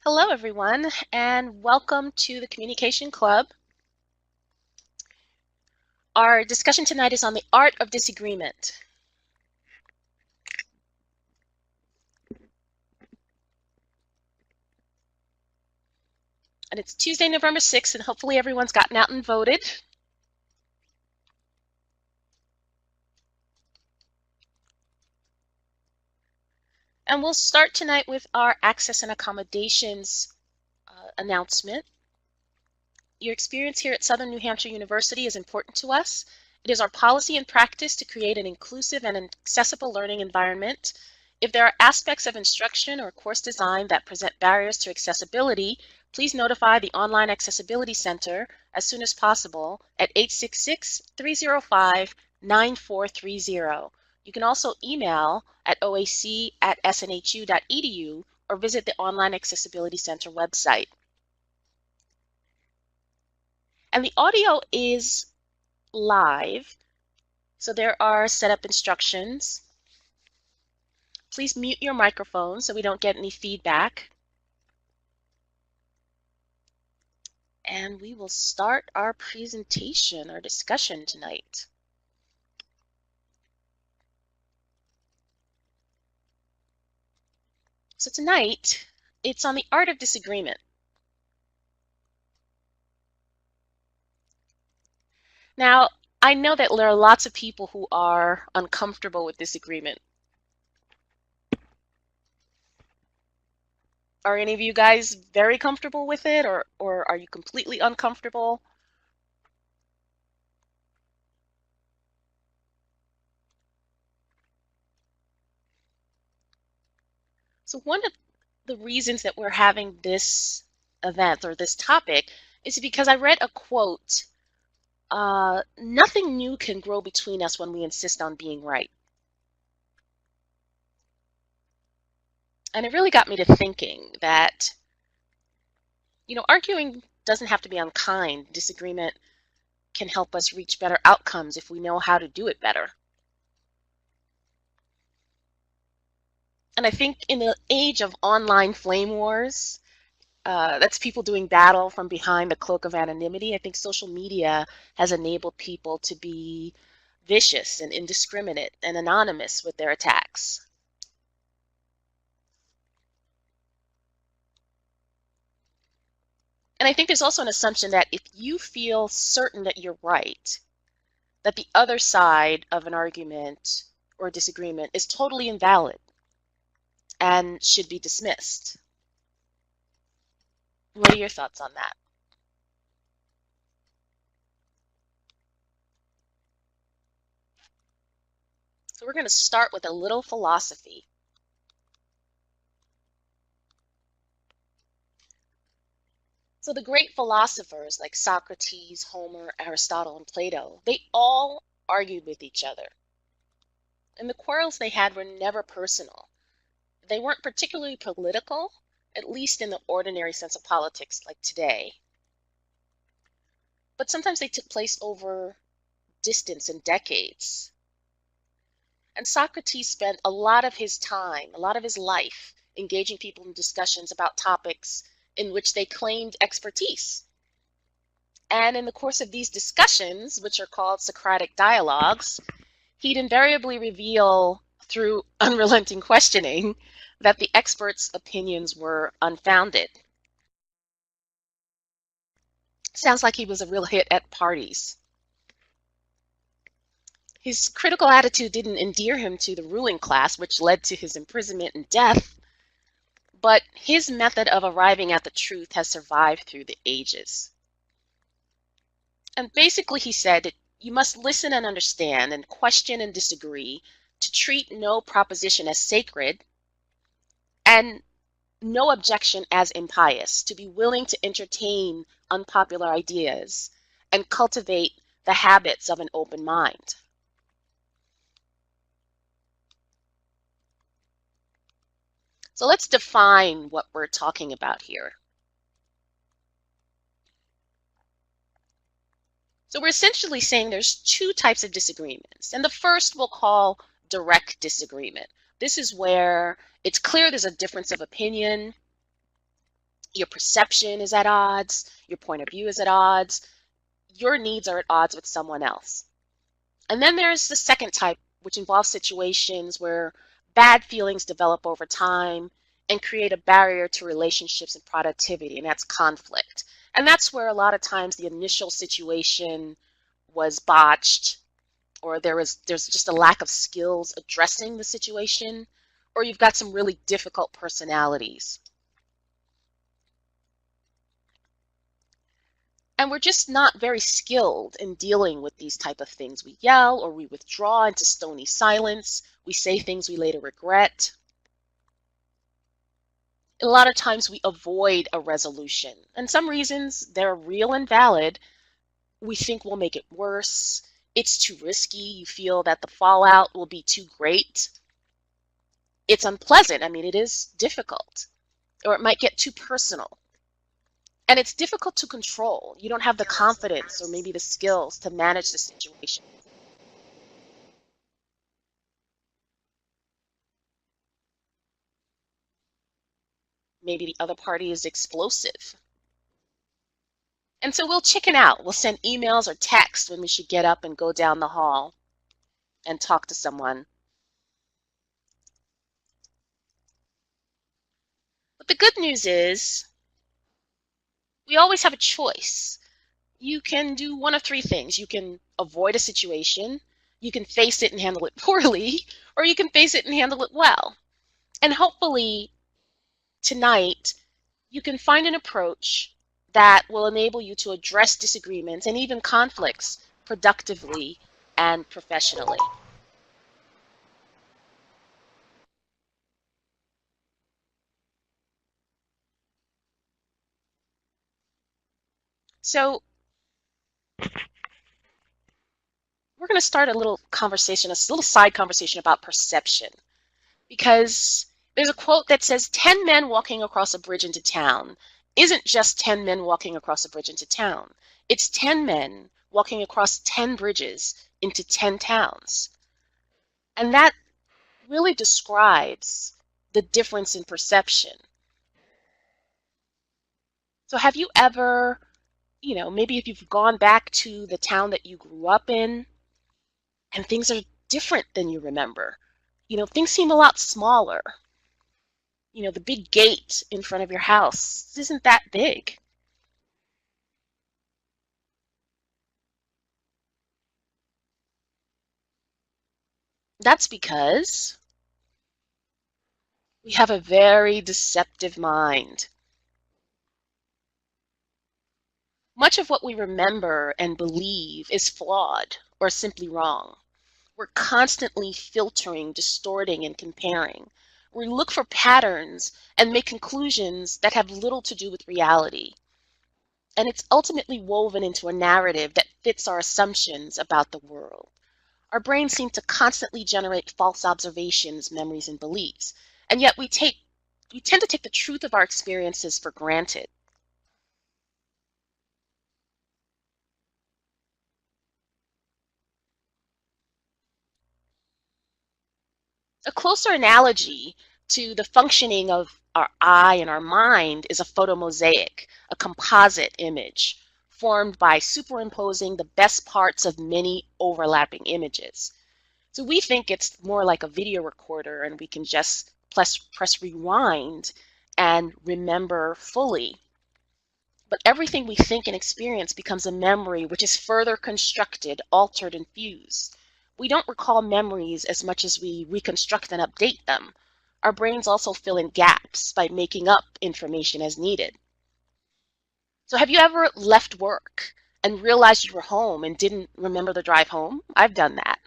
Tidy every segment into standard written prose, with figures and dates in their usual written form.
Hello, everyone, and welcome to the Communication Club. Our discussion tonight is on the art of disagreement. And it's Tuesday, November 6th, and hopefully everyone's gotten out and voted. And we'll start tonight with our access and accommodations announcement. Your experience here at Southern New Hampshire University is important to us. It is our policy and practice to create an inclusive and accessible learning environment. If there are aspects of instruction or course design that present barriers to accessibility, please notify the Online Accessibility Center as soon as possible at 866-305-9430. You can also email at oac@snhu.edu or visit the Online Accessibility Center website. And the audio is live, so there are setup instructions. Please mute your microphone so we don't get any feedback. And we will start our presentation, our discussion tonight. So tonight, it's on the art of disagreement. Now, I know that there are lots of people who are uncomfortable with disagreement. Are any of you guys very comfortable with it, or are you completely uncomfortable? So one of the reasons that we're having this event or this topic is because I read a quote, nothing new can grow between us when we insist on being right. And it really got me to thinking that, arguing doesn't have to be unkind. Disagreement can help us reach better outcomes if we know how to do it better. And I think in the age of online flame wars, that's people doing battle from behind the cloak of anonymity. I think social media has enabled people to be vicious and indiscriminate and anonymous with their attacks. And I think there's also an assumption that if you feel certain that you're right, that the other side of an argument or disagreement is totally invalid and should be dismissed. What are your thoughts on that? So we're going to start with a little philosophy. So the great philosophers like Socrates, Homer, Aristotle, and Plato, they all argued with each other. And the quarrels they had were never personal. They weren't particularly political, at least in the ordinary sense of politics like today. But sometimes they took place over distance and decades. And Socrates spent a lot of his time, a lot of his life, engaging people in discussions about topics in which they claimed expertise. And in the course of these discussions, which are called Socratic dialogues, he'd invariably reveal through unrelenting questioning that the experts' opinions were unfounded. Sounds like he was a real hit at parties. His critical attitude didn't endear him to the ruling class, which led to his imprisonment and death, but his method of arriving at the truth has survived through the ages. And basically he said that you must listen and understand and question and disagree, to treat no proposition as sacred and no objection as impious, to be willing to entertain unpopular ideas and cultivate the habits of an open mind. So let's define what we're talking about here. So we're essentially saying there's two types of disagreements. And the first we'll call direct disagreement. This is where it's clear there's a difference of opinion. Your perception is at odds, your point of view is at odds, your needs are at odds with someone else. And then there's the second type, which involves situations where bad feelings develop over time and create a barrier to relationships and productivity, and that's conflict. And that's where a lot of times the initial situation was botched, or there's just a lack of skills addressing the situation, or you've got some really difficult personalities. And we're just not very skilled in dealing with these type of things. We yell or we withdraw into stony silence. We say things we later regret. A lot of times we avoid a resolution. And some reasons, they're real and valid. We think we'll make it worse. It's too risky. You feel that the fallout will be too great. It's unpleasant. I mean, it is difficult. Or it might get too personal. And it's difficult to control. You don't have the confidence or maybe the skills to manage the situation. Maybe the other party is explosive. And so we'll chicken out. We'll send emails or texts when we should get up and go down the hall and talk to someone. But the good news is we always have a choice. You can do one of three things. You can avoid a situation, you can face it and handle it poorly, or you can face it and handle it well. And hopefully tonight you can find an approach that will enable you to address disagreements and even conflicts productively and professionally. So we're going to start a little conversation, a little side conversation about perception, because there's a quote that says 10 men walking across a bridge into town isn't just 10 men walking across a bridge into town. It's 10 men walking across 10 bridges into 10 towns. And that really describes the difference in perception. So have you ever, maybe if you've gone back to the town that you grew up in and things are different than you remember, things seem a lot smaller. The big gate in front of your house isn't that big. That's because we have a very deceptive mind. Much of what we remember and believe is flawed or simply wrong. We're constantly filtering, distorting, and comparing. We look for patterns and make conclusions that have little to do with reality. And it's ultimately woven into a narrative that fits our assumptions about the world. Our brains seem to constantly generate false observations, memories, and beliefs. And yet we tend to take the truth of our experiences for granted. A closer analogy to the functioning of our eye and our mind is a photomosaic, a composite image formed by superimposing the best parts of many overlapping images. So we think it's more like a video recorder and we can just press rewind and remember fully. But everything we think and experience becomes a memory which is further constructed, altered, and fused. We don't recall memories as much as we reconstruct and update them. Our brains also fill in gaps by making up information as needed. So have you ever left work and realized you were home and didn't remember the drive home? I've done that.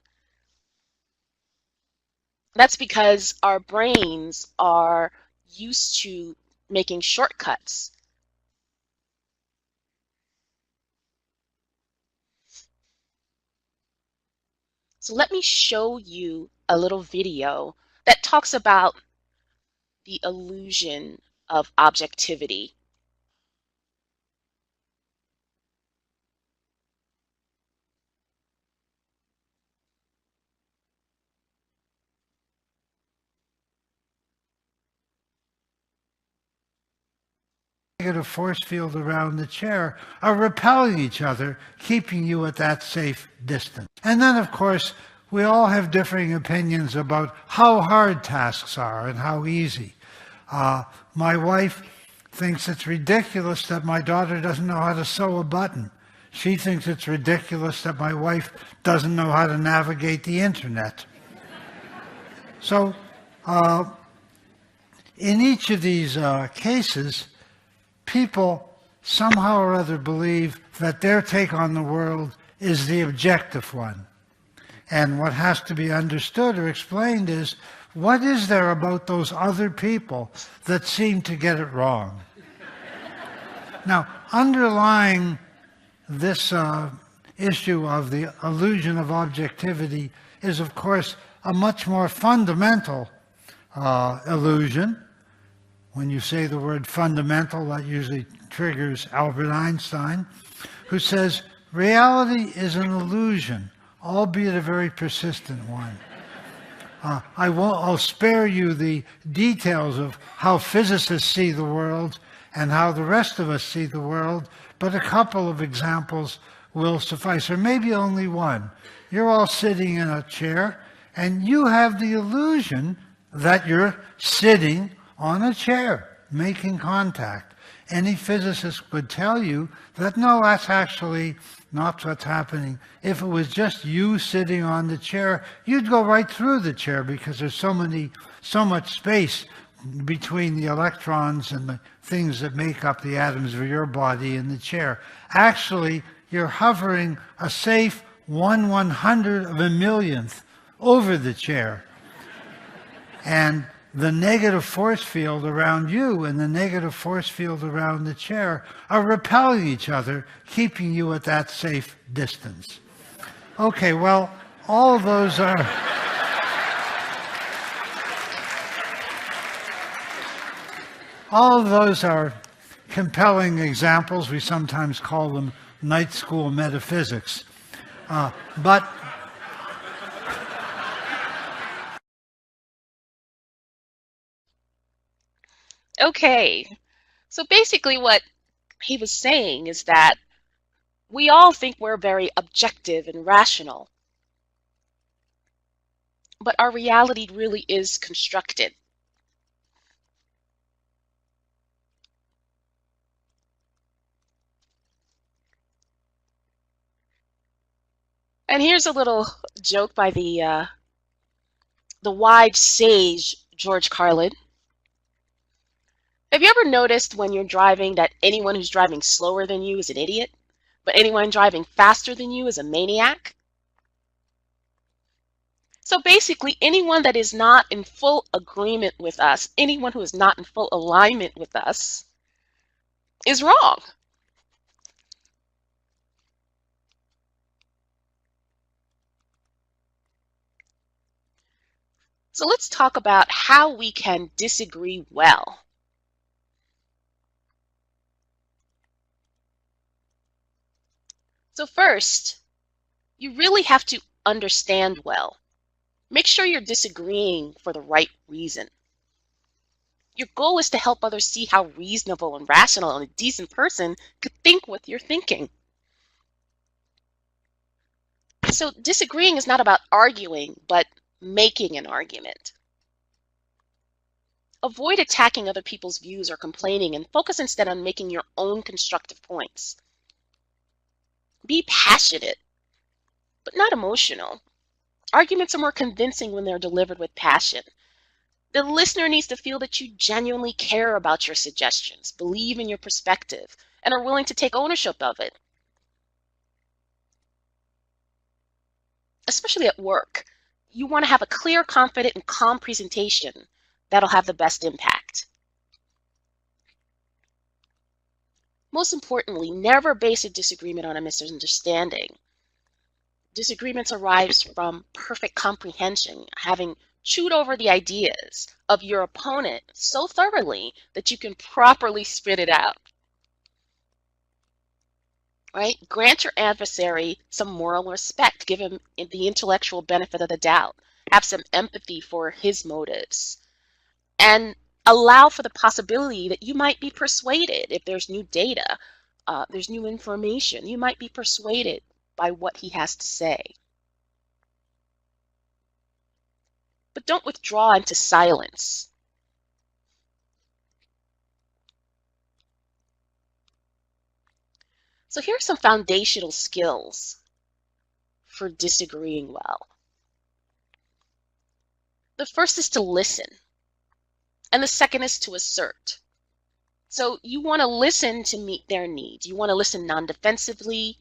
That's because our brains are used to making shortcuts. So let me show you a little video that talks about the illusion of objectivity. negative force field around the chair are repelling each other, keeping you at that safe distance. And then, of course, we all have differing opinions about how hard tasks are and how easy. My wife thinks it's ridiculous that my daughter doesn't know how to sew a button. She thinks it's ridiculous that my wife doesn't know how to navigate the internet. So, in each of these cases, people somehow or other believe that their take on the world is the objective one. And what has to be understood or explained is, what is there about those other people that seem to get it wrong? Now, underlying this issue of the illusion of objectivity is, of course, a much more fundamental illusion. When you say the word fundamental, that usually triggers Albert Einstein, who says, reality is an illusion, albeit a very persistent one. I'll spare you the details of how physicists see the world and how the rest of us see the world, but a couple of examples will suffice, or maybe only one. You're all sitting in a chair, and you have the illusion that you're sitting on a chair, making contact. Any physicist would tell you that no, that's actually not what's happening. If it was just you sitting on the chair, you'd go right through the chair because there's so much space between the electrons and the things that make up the atoms of your body and the chair. Actually, you're hovering a safe 1/100 of a millionth over the chair. And the negative force field around you and the negative force field around the chair are repelling each other, keeping you at that safe distance. Okay, well, all of those are... all of those are compelling examples. We sometimes call them night school metaphysics. But Okay, so basically what he was saying is that we all think we're very objective and rational, but our reality really is constructed. And here's a little joke by the wise sage George Carlin. Have you ever noticed when you're driving that anyone who's driving slower than you is an idiot, but anyone driving faster than you is a maniac? So basically, anyone that is not in full agreement with us, anyone who is not in full alignment with us, is wrong. So let's talk about how we can disagree well. So first, you really have to understand well. Make sure you're disagreeing for the right reason. Your goal is to help others see how reasonable and rational and a decent person could think what you're thinking. So disagreeing is not about arguing, but making an argument. Avoid attacking other people's views or complaining and focus instead on making your own constructive points. Be passionate, but not emotional. Arguments are more convincing when they're delivered with passion. The listener needs to feel that you genuinely care about your suggestions, believe in your perspective, and are willing to take ownership of it. Especially at work, you want to have a clear, confident, and calm presentation that'll have the best impact. Most importantly, never base a disagreement on a misunderstanding. Disagreements arise from perfect comprehension, having chewed over the ideas of your opponent so thoroughly that you can properly spit it out. Right? Grant your adversary some moral respect. Give him the intellectual benefit of the doubt. Have some empathy for his motives. And Allow for the possibility that you might be persuaded if there's new data, there's new information. You might be persuaded by what he has to say. But don't withdraw into silence. So here are some foundational skills for disagreeing well. The first is to listen, and the second is to assert. So you want to listen to meet their needs. You want to listen non-defensively.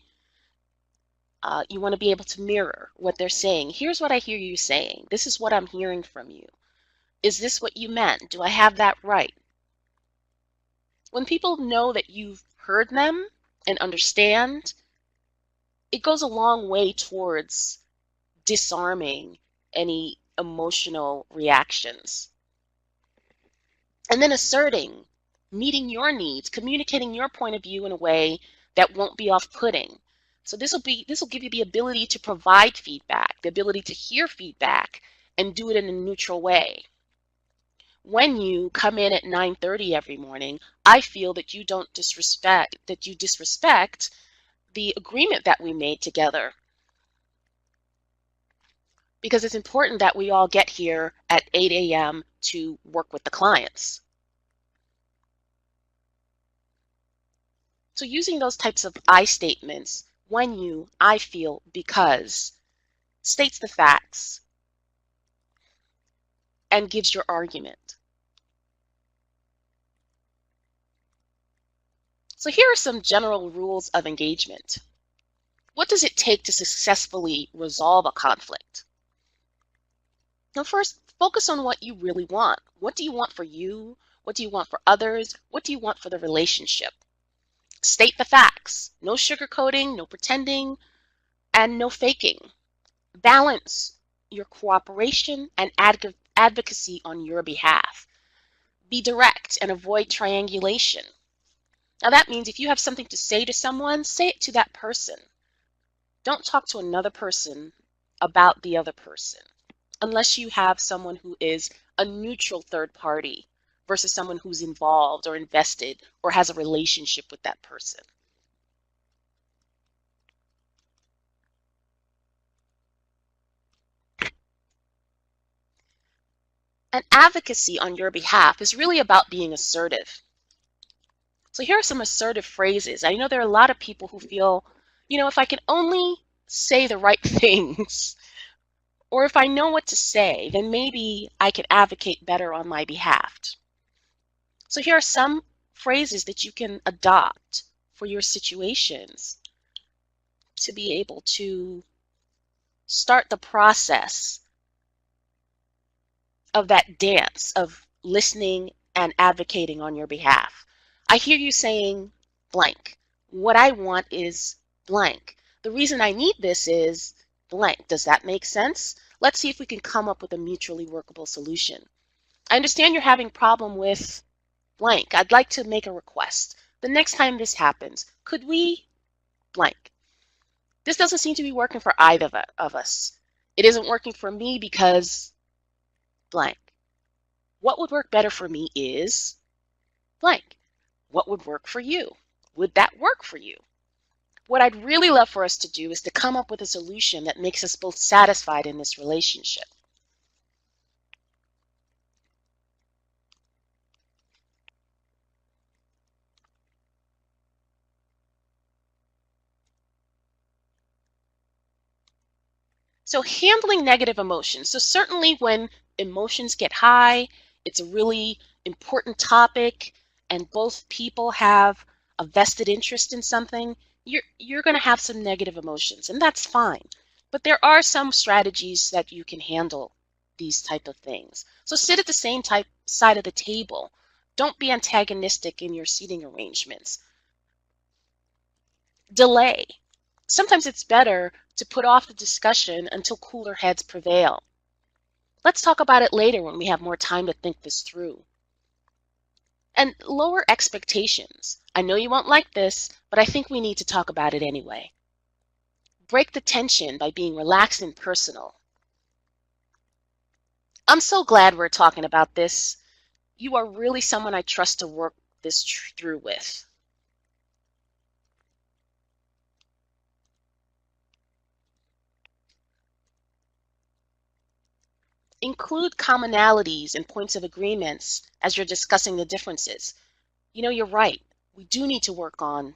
You want to be able to mirror what they're saying. Here's what I hear you saying. This is what I'm hearing from you. Is this what you meant? Do I have that right? When people know that you've heard them and understand, it goes a long way towards disarming any emotional reactions. And then asserting, meeting your needs, communicating your point of view in a way that won't be off-putting. So this will give you the ability to provide feedback, the ability to hear feedback and do it in a neutral way. When you come in at 9:30 every morning, I feel that you disrespect the agreement that we made together. Because it's important that we all get here at 8 a.m. to work with the clients. So using those types of I statements, when you, I feel, because, states the facts and gives your argument. So here are some general rules of engagement. What does it take to successfully resolve a conflict? Now first, focus on what you really want. What do you want for you? What do you want for others? What do you want for the relationship? State the facts. No sugarcoating, no pretending, and no faking. Balance your cooperation and advocacy on your behalf. Be direct and avoid triangulation. Now that means if you have something to say to someone, say it to that person. Don't talk to another person about the other person unless you have someone who is a neutral third party versus someone who's involved or invested or has a relationship with that person. And advocacy on your behalf is really about being assertive. So here are some assertive phrases. I know there are a lot of people who feel, if I can only say the right things, or if I know what to say, then maybe I can advocate better on my behalf. So here are some phrases that you can adopt for your situations to be able to start the process of that dance of listening and advocating on your behalf. I hear you saying blank. What I want is blank. The reason I need this is blank. Does that make sense? Let's see if we can come up with a mutually workable solution. I understand you're having a problem with blank. I'd like to make a request. The next time this happens, could we blank? This doesn't seem to be working for either of us. It isn't working for me because blank. What would work better for me is blank. What would work for you? Would that work for you? What I'd really love for us to do is to come up with a solution that makes us both satisfied in this relationship. So handling negative emotions. So certainly when emotions get high, it's a really important topic and both people have a vested interest in something, you're going to have some negative emotions, and that's fine. But there are some strategies that you can handle these type of things. So sit at the same side of the table. Don't be antagonistic in your seating arrangements. Delay. Sometimes it's better to put off the discussion until cooler heads prevail. Let's talk about it later when we have more time to think this through. And lower expectations. I know you won't like this, but I think we need to talk about it anyway. Break the tension by being relaxed and personal. I'm so glad we're talking about this. You are really someone I trust to work this through with. Include commonalities and points of agreements as you're discussing the differences. You know, you're right. We do need to work on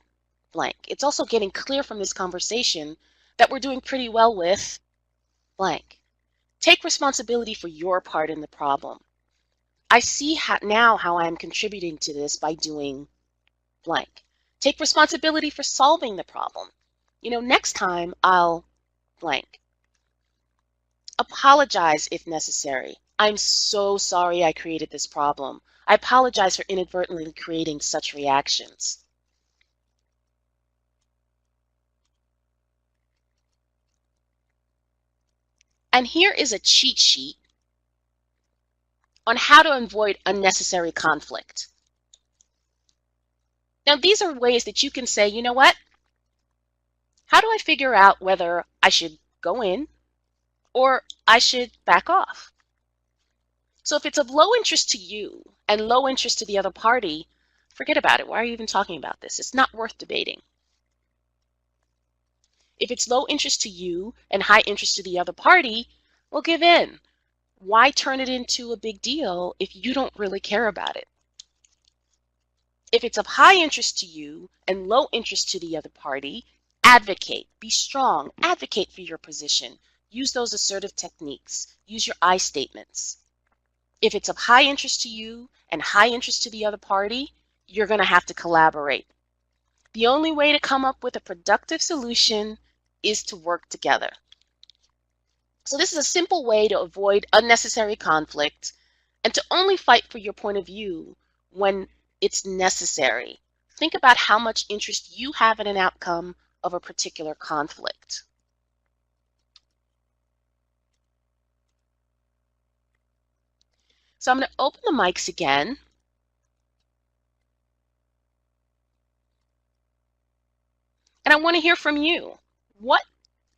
blank. It's also getting clear from this conversation that we're doing pretty well with blank. Take responsibility for your part in the problem. I see now how I'm contributing to this by doing blank. Take responsibility for solving the problem. You know, next time I'll blank. Apologize if necessary. I'm so sorry I created this problem. I apologize for inadvertently creating such reactions. And here is a cheat sheet on how to avoid unnecessary conflict. Now, these are ways that you can say, you know what? How do I figure out whether I should go in or I should back off? So if it's of low interest to you and low interest to the other party, forget about it. Why are you even talking about this? It's not worth debating. If it's low interest to you and high interest to the other party, well, give in. Why turn it into a big deal if you don't really care about it? If it's of high interest to you and low interest to the other party, advocate, be strong, advocate for your position. Use those assertive techniques. Use your I statements. If it's of high interest to you and high interest to the other party, you're going to have to collaborate. The only way to come up with a productive solution is to work together. So this is a simple way to avoid unnecessary conflict and to only fight for your point of view when it's necessary. Think about how much interest you have in an outcome of a particular conflict. So I'm going to open the mics again. And I want to hear from you. What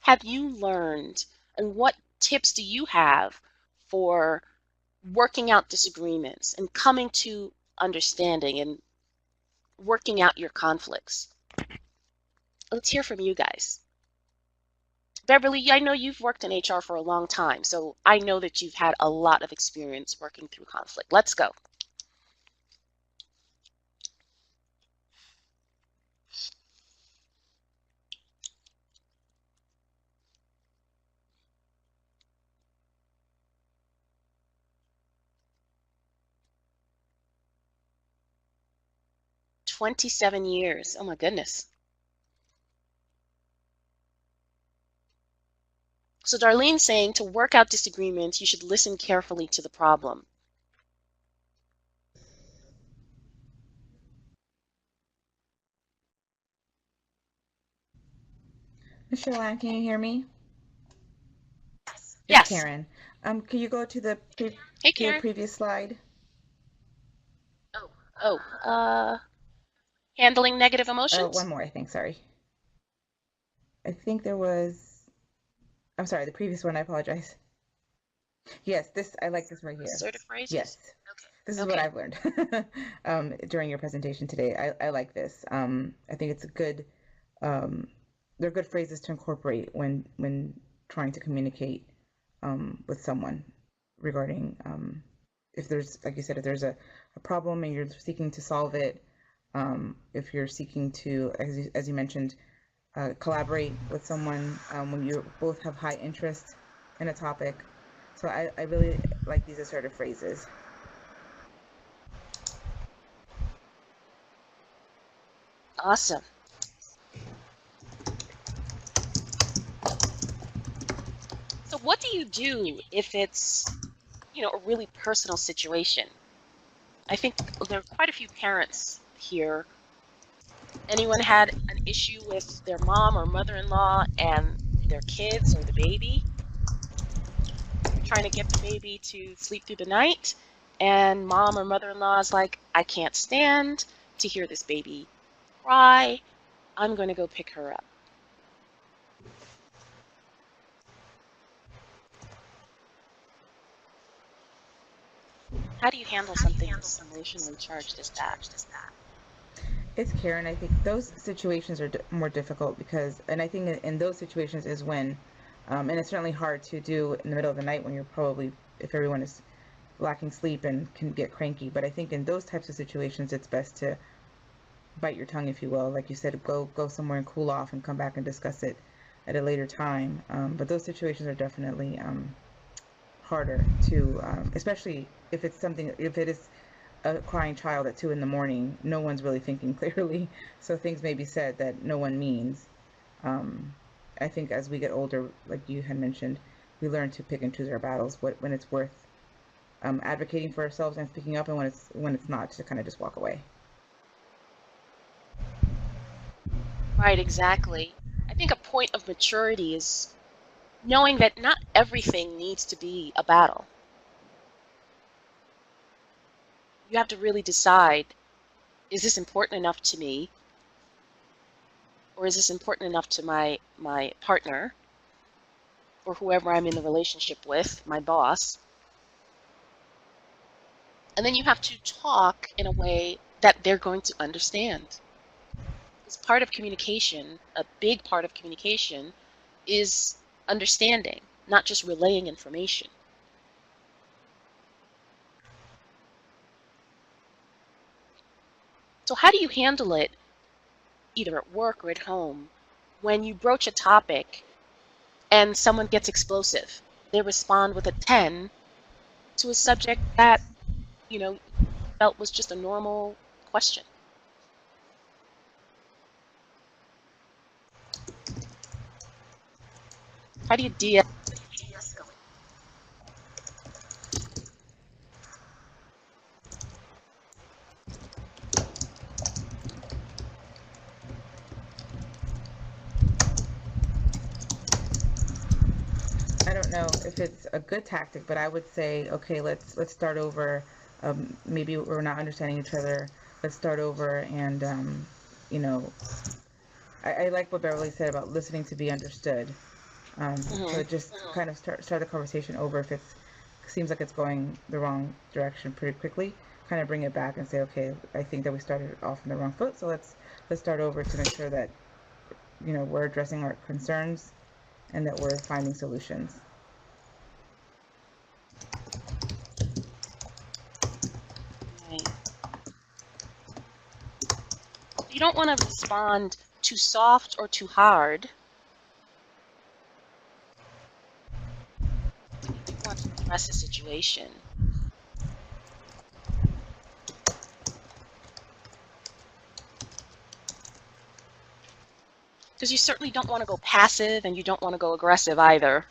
have you learned and what tips do you have for working out disagreements and coming to understanding and working out your conflicts? Let's hear from you guys. Beverly, I know you've worked in HR for a long time, so I know that you've had a lot of experience working through conflict. Let's go. "27 years. Oh my goodness. So Darlene's saying to work out disagreements, you should listen carefully to the problem. Mr. Lamb, can you hear me? It's Yes. Karen. Can you go to the Hey, Karen. previous slide? Handling negative emotions? One more, I think. Sorry. I think there was. I'm sorry, the previous one. I apologize. Yes, this. I like this right here. Assertive phrases? Yes. Okay. This is what I've learned during your presentation today. I like this. I think it's a good. They're good phrases to incorporate when trying to communicate with someone regarding if there's, like you said, if there's a problem and you're seeking to solve it, if you're seeking to, as you mentioned, collaborate with someone when you both have high interest in a topic. So I really like these assertive phrases. Awesome. So what do you do if it's, a really personal situation? I think there are quite a few parents here. Anyone had an issue with their mom or mother-in-law and their kids or the baby? Trying to get the baby to sleep through the night, and mom or mother-in-law is like, I can't stand to hear this baby cry. I'm going to go pick her up. How do you handle something as emotionally charged as that? It's Karen. I think those situations are more difficult because, and I think in those situations is when, and it's certainly hard to do in the middle of the night when you're probably, if everyone is lacking sleep and can get cranky. But I think in those types of situations, it's best to bite your tongue, if you will. Like you said, go somewhere and cool off and come back and discuss it at a later time. But those situations are definitely harder to, especially if it is a crying child at 2 in the morning. No one's really thinking clearly, so things may be said that no one means. Um, I think as we get older, like you had mentioned, we learn to pick and choose our battles. When it's worth advocating for ourselves and speaking up, and when it's not, to kind of just walk away. Right, exactly. I think a point of maturity is knowing that not everything needs to be a battle. You have to really decide, is this important enough to me, or is this important enough to my partner or whoever I'm in the relationship with, my boss? And then you have to talk in a way that they're going to understand. Because part of communication, a big part of communication, is understanding, not just relaying information. So how do you handle it, either at work or at home, when you broach a topic and someone gets explosive? They respond with a 10 to a subject that, you felt was just a normal question. How do you de I don't know if it's a good tactic, but I would say, okay, let's start over. Maybe we're not understanding each other. Let's start over, and you know, I like what Beverly said about listening to be understood. So Mhm. just kind of start the conversation over if it seems like it's going the wrong direction pretty quickly. Kind of bring it back and say, okay, I think that we started off on the wrong foot, so let's start over to make sure that we're addressing our concerns and that we're finding solutions. Right. You don't want to respond too soft or too hard. You want to address a situation. Because you certainly don't want to go passive and you don't want to go aggressive either.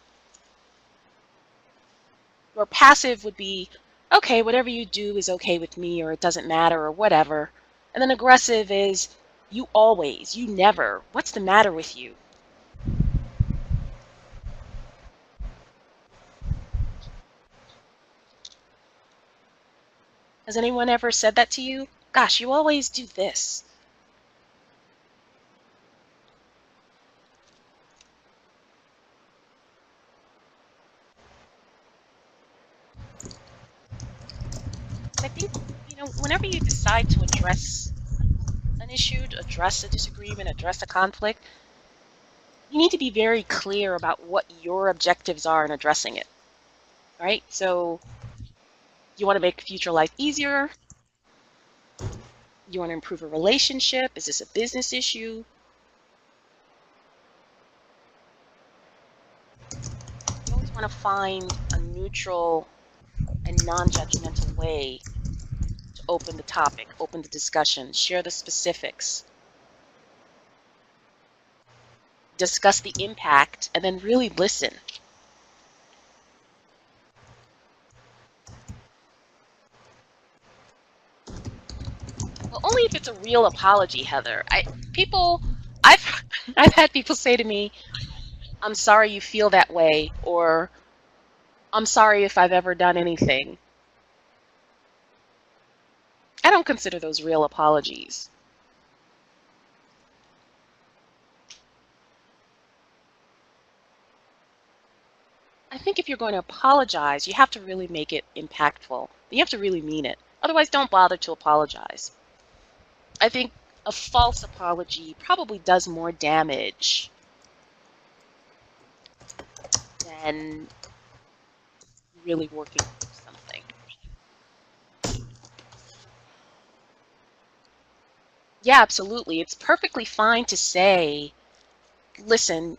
Or passive would be, okay, whatever you do is okay with me, or it doesn't matter, or whatever. And then aggressive is, you always, you never. What's the matter with you? Has anyone ever said that to you? Gosh, you always do this. I think, whenever you decide to address an issue, to address a disagreement, address a conflict, you need to be very clear about what your objectives are in addressing it, right? So you want to make future life easier? You want to improve a relationship? Is this a business issue? You always want to find a neutral and non-judgmental way to open the topic, open the discussion, share the specifics, discuss the impact, and then really listen. Well, only if it's a real apology, Heather. People, I've I've had people say to me, "I'm sorry you feel that way," or "I'm sorry if I've ever done anything." I don't consider those real apologies. I think if you're going to apologize, you have to really make it impactful. You have to really mean it. Otherwise, don't bother to apologize. I think a false apology probably does more damage than really working through something. Yeah, absolutely. It's perfectly fine to say, listen,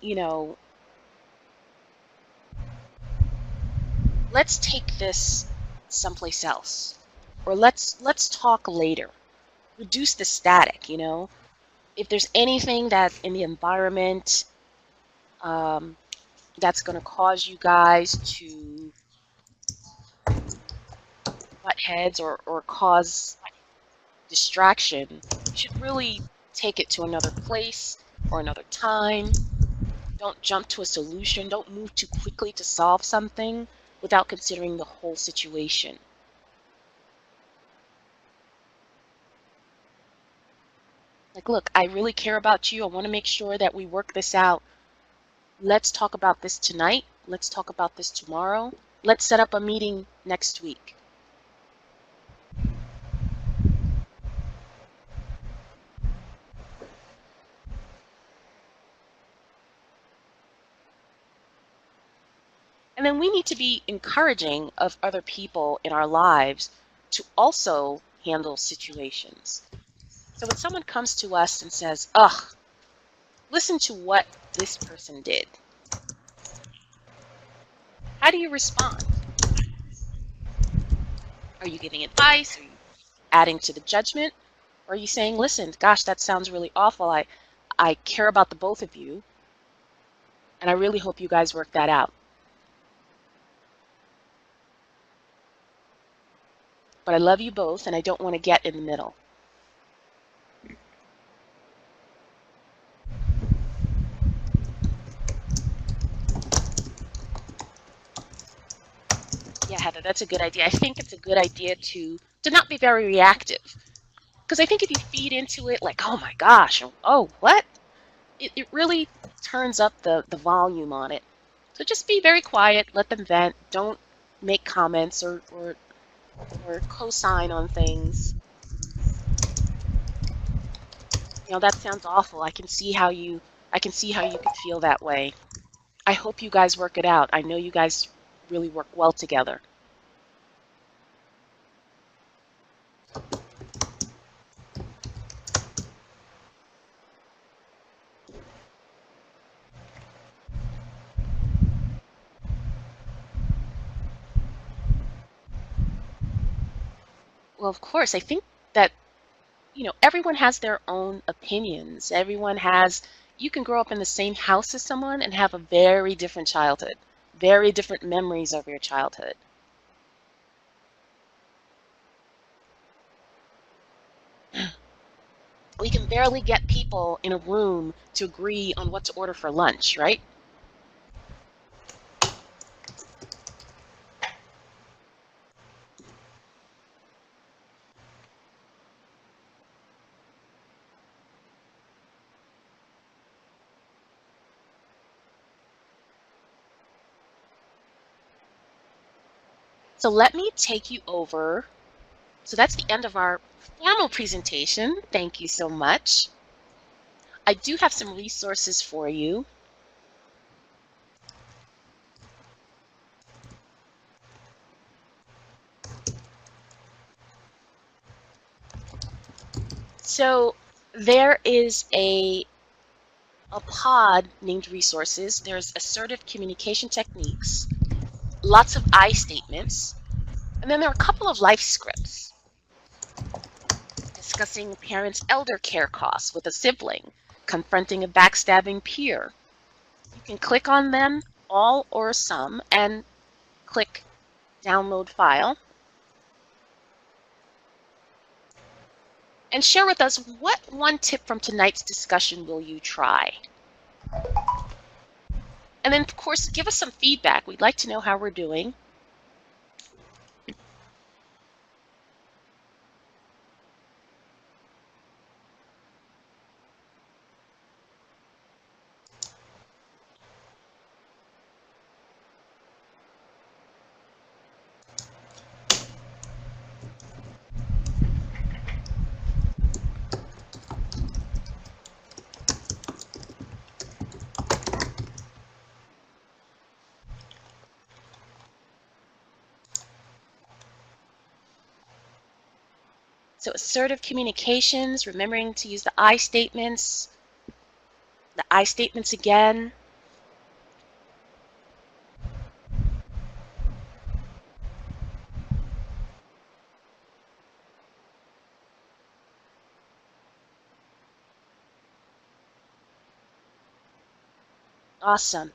let's take this someplace else. Or let's talk later. Reduce the static. If there's anything that in the environment um, that's going to cause you guys to butt heads or cause distraction, you should really take it to another place or another time. Don't jump to a solution. Don't move too quickly to solve something without considering the whole situation. Like, look, I really care about you. I want to make sure that we work this out. Let's talk about this tonight. Let's talk about this tomorrow. Let's set up a meeting next week. And then we need to be encouraging of other people in our lives to also handle situations. So when someone comes to us and says, ugh, listen to what this person did, how do you respond? Are you giving advice? Are you adding to the judgment? Or are you saying, listen, gosh, that sounds really awful. I care about the both of you, and I really hope you guys work that out. But I love you both, and I don't want to get in the middle. Yeah, Heather, that's a good idea. I think it's a good idea to not be very reactive. Because I think if you feed into it like, oh my gosh, oh, what? It really turns up the volume on it. So just be very quiet, let them vent. Don't make comments or co-sign on things. That sounds awful. I can see how you could feel that way. I hope you guys work it out. I know you guys really work well together. Well, of course, I think that everyone has their own opinions. You can grow up in the same house as someone and have a very different childhood, very different memories of your childhood. We can barely get people in a room to agree on what to order for lunch, right? So let me take you over. So that's the end of our formal presentation. Thank you so much. I do have some resources for you. So there is a pod named resources. There's assertive communication techniques, lots of I statements, and then there are a couple of life scripts discussing a parent's elder care costs with a sibling, confronting a backstabbing peer. You can click on them, all or some, and click download file. And share with us what one tip from tonight's discussion will you try? And then, of course, give us some feedback. We'd like to know how we're doing. So assertive communications, remembering to use the I statements, again. Awesome.